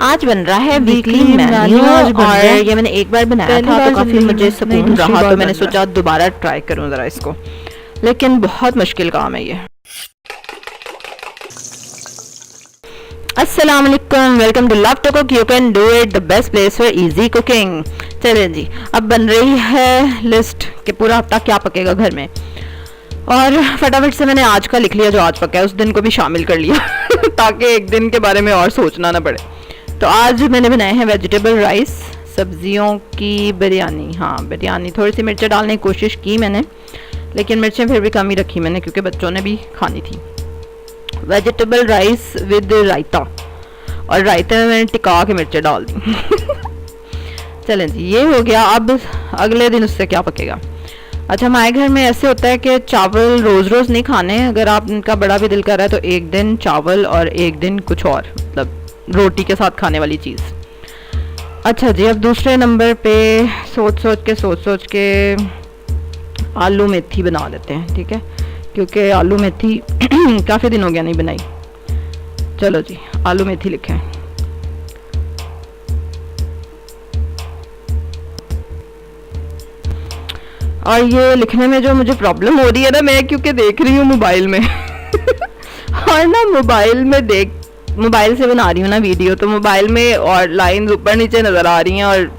आज बन रहा है वीकली वीकली मेन्यू मेन्यू आज बन और रहा है। ये मैंने एक बार बनाया पहली था बार तो काफ़ी जिंदगी मुझे में, सुकून नहीं, दूसरी रहा बार तो मैंने बन रहा सोचा दोबारा ट्राई करूं ज़रा इसको, लेकिन बहुत मुश्किल काम है ये। अस्सलाम वालेकुम, welcome to love to cook, you can do it, the best place for easy cooking. चलें जी, अब बन रही है लिस्ट कि पूरा हफ्ता क्या पकेगा घर में, और फटाफट से मैंने आज का लिख लिया जो आज पका है, उस दिन को भी शामिल कर लिया ताकि एक दिन के बारे में और सोचना ना पड़े। तो आज मैंने बनाए हैं वेजिटेबल राइस, सब्जियों की बिरयानी। हाँ बिरयानी, थोड़ी सी मिर्चें डालने की कोशिश की मैंने, लेकिन मिर्चें फिर भी कम ही रखी मैंने क्योंकि बच्चों ने भी खानी थी। वेजिटेबल राइस विद रायता, और रायते में मैंने टिका के मिर्चें डाल दी चलें जी, ये हो गया। अब अगले दिन उससे क्या पकेगा। अच्छा, हमारे घर में ऐसे होता है कि चावल रोज़ रोज़ नहीं खाने, अगर आप इनका बड़ा भी दिल कर रहा है तो एक दिन चावल और एक दिन कुछ और, मतलब रोटी के साथ खाने वाली चीज़। अच्छा जी, अब दूसरे नंबर पे सोच सोच के आलू मेथी बना लेते हैं, ठीक है, क्योंकि आलू मेथी काफ़ी दिन हो गया नहीं बनाई। चलो जी, आलू मेथी लिखें। और ये लिखने में जो मुझे प्रॉब्लम हो रही है ना, मैं क्योंकि देख रही हूँ मोबाइल में और ना मोबाइल से बना रही हूँ ना वीडियो, तो मोबाइल में और लाइन ऊपर नीचे नज़र आ रही हैं, और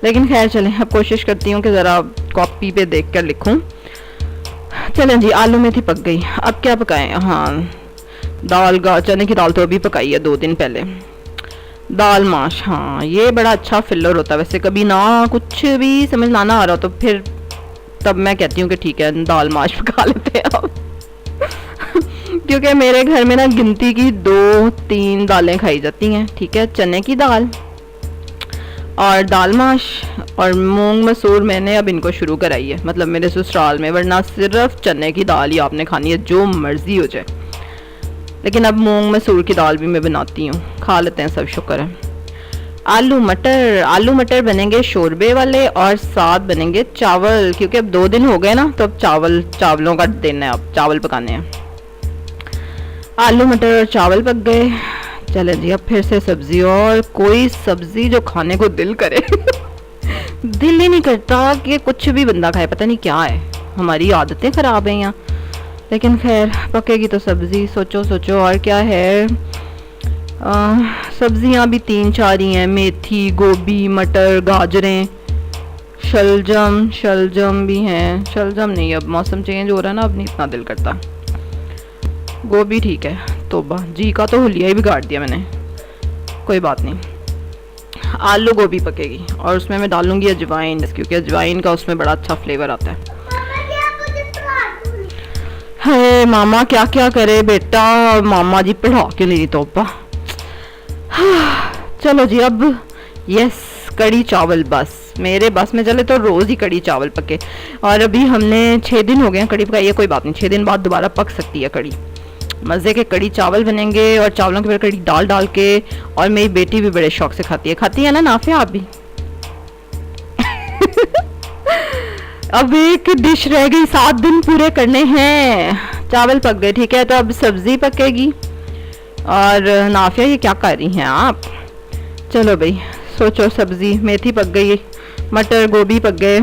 लेकिन खैर चलें, अब कोशिश करती हूँ कि ज़रा कॉपी पे देख कर लिखूँ। चलें जी, आलू मेथी पक गई। अब क्या पकाएं। हाँ, चने की दाल तो अभी पकाई है 2 दिन पहले। दाल माश, हाँ ये बड़ा अच्छा फिलर होता है वैसे, कभी ना कुछ भी समझ ना आ रहा तो फिर तब मैं कहती हूँ कि ठीक है दाल माश पका लेते हैं अब क्योंकि मेरे घर में ना गिनती की 2-3 दालें खाई जाती हैं, ठीक है, चने की दाल और दाल माश और मूंग मसूर। मैंने अब इनको शुरू कराई है, मतलब मेरे ससुराल में, वरना सिर्फ चने की दाल ही आपने खानी है जो मर्जी हो जाए, लेकिन अब मूंग मसूर की दाल भी मैं बनाती हूँ, खा लेते हैं सब, शुक्र है। आलू मटर बनेंगे शोरबे वाले, और साथ बनेंगे चावल, क्योंकि अब 2 दिन हो गए ना, तो अब चावलों का दिन है, अब चावल पकाने हैं। आलू मटर और चावल पक गए। चले जी, अब फिर से सब्जी, और कोई सब्जी जो खाने को दिल करे दिल ही नहीं करता कि कुछ भी बंदा खाए, पता नहीं क्या है, हमारी आदतें ख़राब हैं यहाँ, लेकिन खैर पकेगी तो सब्ज़ी। सोचो और क्या है। सब्जियाँ भी 3-4 ही हैं, मेथी, गोभी, मटर, गाजरें, शलजम भी हैं। शलजम नहीं, अब मौसम चेंज हो रहा है ना, अब नहीं इतना दिल करता। गोभी ठीक है, तोबा जी का तो हुलिया ही बिगाड़ दिया मैंने, कोई बात नहीं। आलू गोभी पकेगी और उसमें मैं डालूंगी अजवाइन, क्योंकि अजवाइन का उसमें बड़ा अच्छा फ्लेवर आता है। है मामा क्या क्या करे बेटा, मामा जी पढ़ा क्यों नहीं, तोबा। चलो जी, अब यस, कड़ी चावल, बस मेरे बस में चले तो रोज़ ही कड़ी चावल पके, और अभी हमने 6 दिन हो गए हैं कड़ी पकाई है, कोई बात नहीं, 6 दिन बाद दोबारा पक सकती है कड़ी। मज़े के कड़ी चावल बनेंगे, और चावलों के ऊपर कड़ी डाल के, और मेरी बेटी भी बड़े शौक से खाती है ना नाफिया, आप भी अब एक डिश रह गई, 7 दिन पूरे करने हैं। चावल पक गए, ठीक है, तो अब सब्ज़ी पकेगी। और नाफिया ये क्या कर रही हैं आप। चलो भाई सोचो, सब्ज़ी मेथी पक गई, मटर गोभी पक गए,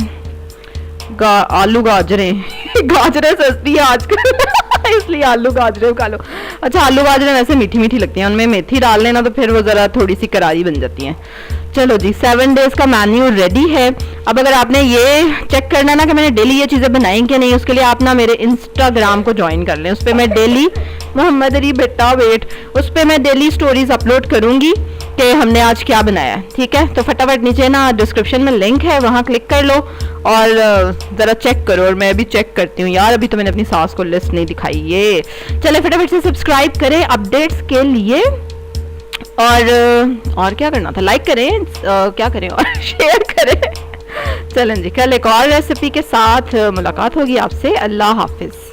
आलू गाजरें गाजरें सस्ती है आजकल इसलिए आलू गाजरें खा लो। अच्छा, आलू गाजरें वैसे मीठी मीठी लगती हैं, उनमें मेथी डाल लेना तो फिर वो ज़रा थोड़ी सी करारी बन जाती हैं। चलो जी, 7 डेज़ का मेन्यू रेडी है। अब अगर आपने ये चेक करना ना कि मैंने डेली ये चीज़ें बनाई कि नहीं, उसके लिए आप ना मेरे इंस्टाग्राम को ज्वाइन कर लें, उस पर मैं डेली मोहम्मद अली बेटा वेट, उस पर मैं डेली स्टोरीज अपलोड करूँगी कि हमने आज क्या बनाया, ठीक है। तो फटाफट नीचे ना डिस्क्रिप्शन में लिंक है, वहाँ क्लिक कर लो और ज़रा चेक करो। और मैं भी चेक करती हूँ यार, अभी तो मैंने अपनी सास को लिस्ट नहीं दिखाई। ये चले फटाफट से सब्सक्राइब करें अपडेट्स के लिए, और क्या करना था, लाइक करें, क्या करें और शेयर करें। चलें जी, कल एक और रेसिपी के साथ मुलाकात होगी आपसे। अल्लाह हाफिज़।